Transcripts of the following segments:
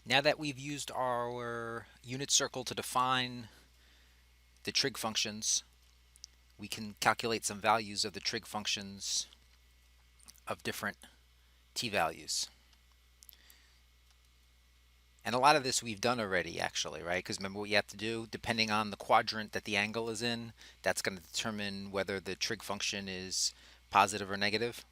Now that we've used our unit circle to define the trig functions, we can calculate some values of the trig functions of different t-values. And a lot of this we've done already, actually, right? Because remember what you have to do, depending on the quadrant that the angle is in, that's going to determine whether the trig function is positive or negative,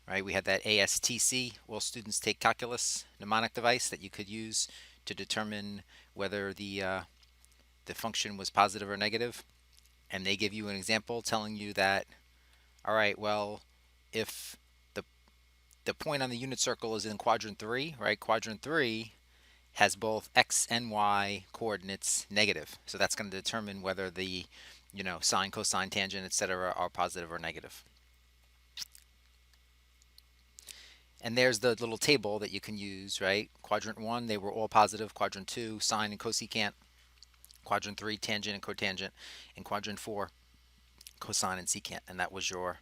right? We had that ASTC, all students take calculus, mnemonic device that you could use to determine whether the function was positive or negative. And they give you an example telling you that, all right, well, if the the point on the unit circle is in quadrant 3, right? Quadrant 3 has both x and y coordinates negative. So that's going to determine whether the, sine, cosine, tangent, etc. are positive or negative. And there's the little table that you can use, right? Quadrant 1, they were all positive. Quadrant 2, sine and cosecant. Quadrant 3, tangent and cotangent. And quadrant 4, cosine and secant. And that was your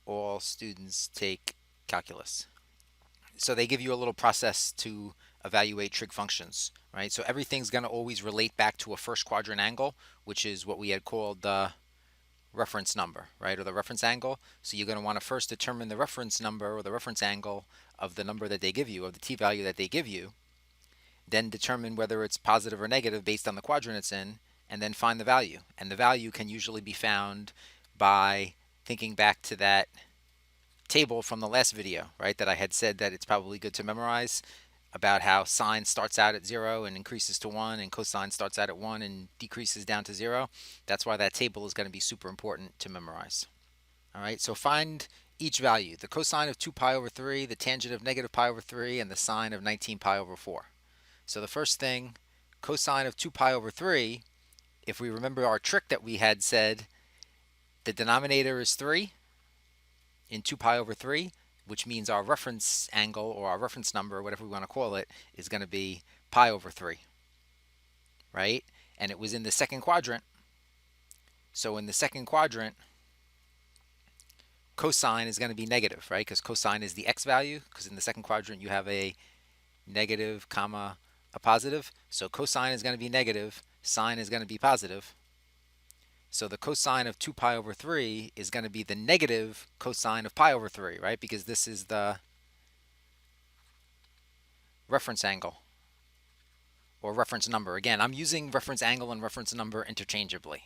all students take calculus. So they give you a little process to evaluate trig functions, right? So everything's going to always relate back to a first quadrant angle, which is what we had called the reference number, right, or the reference angle. So you're going to want to first determine the reference number or the reference angle of the number that they give you, of the t-value that they give you, then determine whether it's positive or negative based on the quadrant it's in, and then find the value. And the value can usually be found by thinking back to that table from the last video, right, that I had said that it's probably good to memorize, about how sine starts out at 0 and increases to 1, and cosine starts out at 1 and decreases down to 0. That's why that table is going to be super important to memorize. All right, so find each value: the cosine of 2 pi over 3, the tangent of negative pi over 3, and the sine of 19 pi over 4. So the first thing, cosine of 2 pi over 3, if we remember our trick that we had said, the denominator is 3 in 2 pi over 3, which means our reference angle or our reference number, whatever we want to call it, is going to be pi over 3, right? And it was in the second quadrant. So in the second quadrant, cosine is going to be negative, right? Because cosine is the x value, because in the second quadrant you have a negative, comma, a positive. So cosine is going to be negative, sine is going to be positive. So the cosine of 2 pi over 3 is going to be the negative cosine of pi over 3, right? Because this is the reference angle or reference number. Again, I'm using reference angle and reference number interchangeably.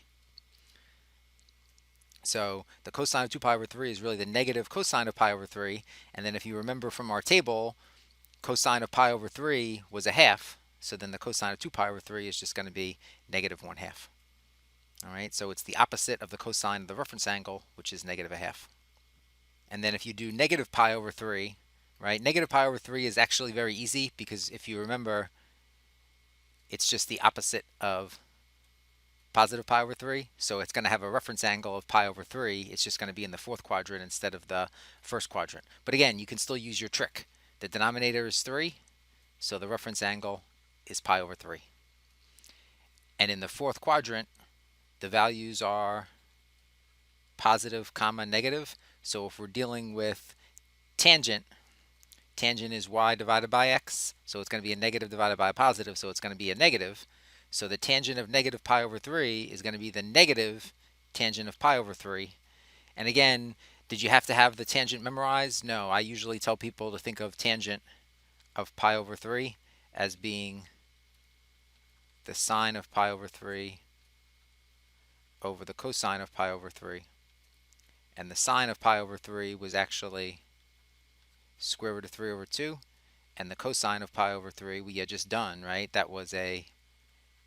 So the cosine of 2 pi over 3 is really the negative cosine of pi over 3. And then if you remember from our table, cosine of pi over 3 was a half. So then the cosine of 2 pi over 3 is just going to be negative 1/2. All right, so it's the opposite of the cosine of the reference angle, which is negative a half. And then if you do negative pi over 3, right, negative pi over 3 is actually very easy, because if you remember, it's just the opposite of positive pi over 3. So it's going to have a reference angle of pi over 3. It's just going to be in the fourth quadrant instead of the first quadrant. But again, you can still use your trick. The denominator is 3, so the reference angle is pi over 3. And in the fourth quadrant, the values are positive, comma, negative. So if we're dealing with tangent, tangent is y divided by x. So it's going to be a negative divided by a positive. So it's going to be a negative. So the tangent of negative pi over 3 is going to be the negative tangent of pi over 3. And again, did you have to have the tangent memorized? No, I usually tell people to think of tangent of pi over 3 as being the sine of pi over 3 over the cosine of pi over 3. And the sine of pi over 3 was actually square root of 3 over 2. And the cosine of pi over 3 we had just done, right? That was a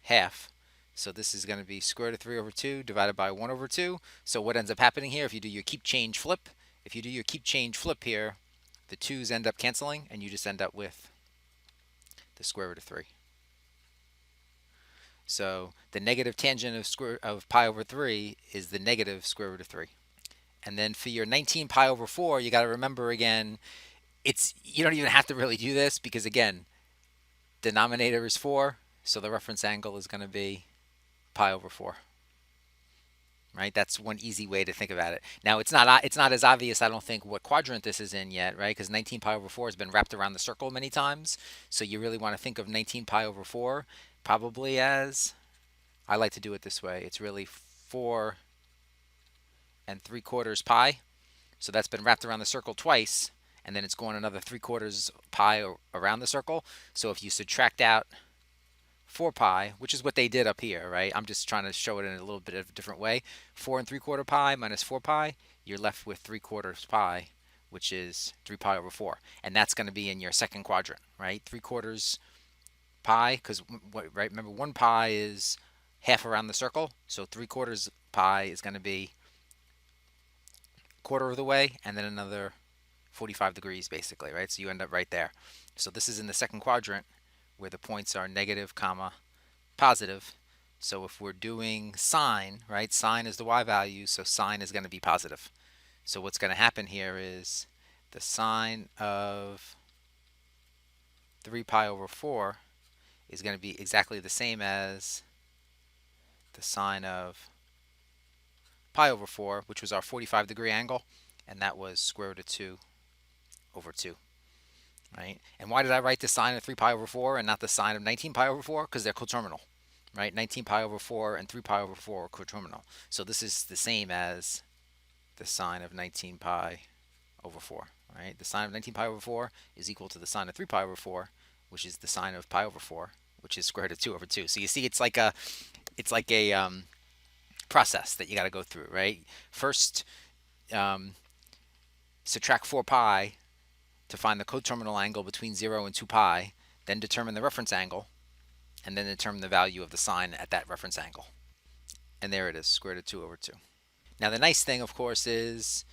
half. So this is going to be square root of 3 over 2 divided by 1 over 2. So what ends up happening here, if you do your keep change flip, here, the 2's end up canceling, and you just end up with the square root of 3. So the negative tangent of pi over 3 is the negative square root of 3. And then for your 19 pi over 4, you got to remember again, you don't even have to really do this, because again, denominator is 4, so the reference angle is going to be pi over 4. right? That's one easy way to think about it. Now it's not as obvious, I don't think, what quadrant this is in yet, right? Because 19 pi over 4 has been wrapped around the circle many times. So you really want to think of 19 pi over 4 probably as, I like to do it this way. It's really 4 and 3/4 pi. So that's been wrapped around the circle twice, and then it's going another 3/4 pi around the circle. So if you subtract out 4 pi, which is what they did up here, right? I'm just trying to show it in a little bit of a different way. 4 and 3/4 pi minus 4 pi, you're left with 3/4 pi, which is 3 pi over 4. And that's going to be in your second quadrant, right? 3/4 pi, because, right, remember 1 pi is half around the circle. So 3/4 pi is going to be quarter of the way, and then another 45 degrees, basically, right? So you end up right there. So this is in the second quadrant where the points are negative, comma, positive. So if we're doing sine, right, sine is the y value, so sine is going to be positive. So what's going to happen here is the sine of 3 pi over 4 is going to be exactly the same as the sine of pi over 4, which was our 45-degree angle, and that was square root of 2 over 2. Right? And why did I write the sine of 3 pi over 4 and not the sine of 19 pi over 4? Because they're coterminal. Right? 19 pi over 4 and 3 pi over 4 are coterminal. So this is the same as the sine of 19 pi over 4. Right? The sine of 19 pi over 4 is equal to the sine of 3 pi over 4, which is the sine of pi over 4, which is square root of 2 over 2. So you see, it's like a process that you got to go through. Right? First, subtract 4 pi to find the coterminal angle between 0 and 2 pi, then determine the reference angle, and then determine the value of the sine at that reference angle. And there it is, square root of 2 over 2. Now the nice thing, of course, is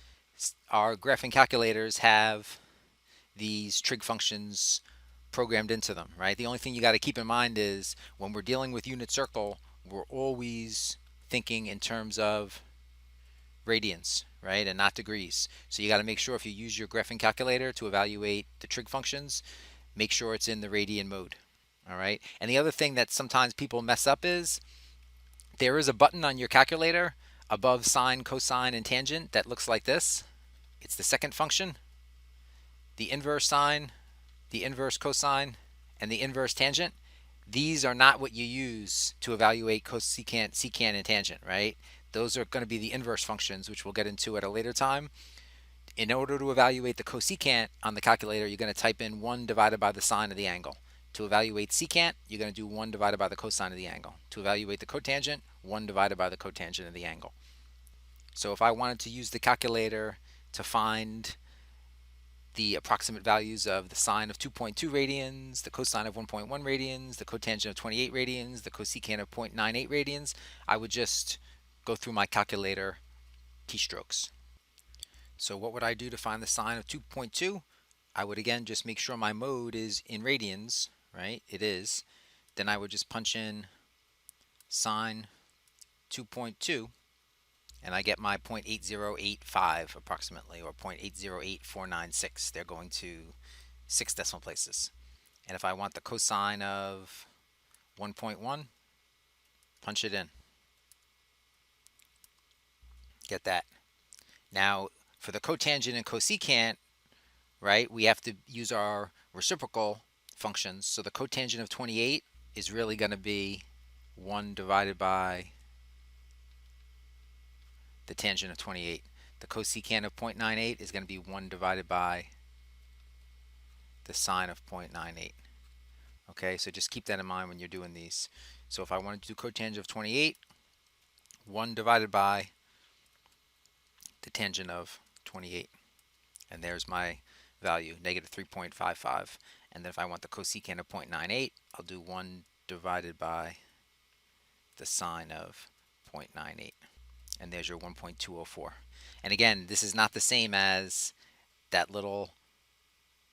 our graphing calculators have these trig functions programmed into them, right? The only thing you got to keep in mind is when we're dealing with unit circle, we're always thinking in terms of radians, right, and not degrees. So you got to make sure if you use your graphing calculator to evaluate the trig functions, make sure it's in the radian mode. All right. And the other thing that sometimes people mess up is there is a button on your calculator above sine, cosine, and tangent that looks like this. It's the second function, the inverse sine, the inverse cosine, and the inverse tangent. These are not what you use to evaluate cosecant, secant, and tangent, right? Those are going to be the inverse functions, which we'll get into at a later time. In order to evaluate the cosecant on the calculator, you're going to type in 1 divided by the sine of the angle. To evaluate secant, you're going to do 1 divided by the cosine of the angle. To evaluate the cotangent, 1 divided by the cotangent of the angle. So if I wanted to use the calculator to find the approximate values of the sine of 2.2 radians, the cosine of 1.1 radians, the cotangent of 28 radians, the cosecant of 0.98 radians, I would just go through my calculator keystrokes. So what would I do to find the sine of 2.2? I would again just make sure my mode is in radians, right? It is. Then I would just punch in sine 2.2 and I get my 0.8085 approximately, or 0.808496. They're going to 6 decimal places. And if I want the cosine of 1.1, punch it in. Get that. Now, for the cotangent and cosecant, right, we have to use our reciprocal functions. So the cotangent of 28 is really going to be 1 divided by the tangent of 28. The cosecant of 0.98 is going to be 1 divided by the sine of 0.98. Okay, so just keep that in mind when you're doing these. So if I wanted to do cotangent of 28, 1 divided by the tangent of 28. And there's my value, negative 3.55. And then if I want the cosecant of 0.98, I'll do 1 divided by the sine of 0.98. And there's your 1.204. And again, this is not the same as that little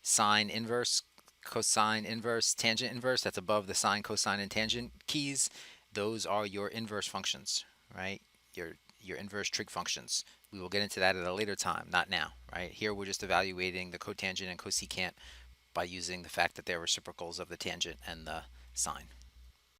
sine inverse, cosine inverse, tangent inverse that's above the sine, cosine, and tangent keys. Those are your inverse functions, right? Your inverse trig functions. We will get into that at a later time, not now, right? Here we're just evaluating the cotangent and cosecant by using the fact that they're reciprocals of the tangent and the sine.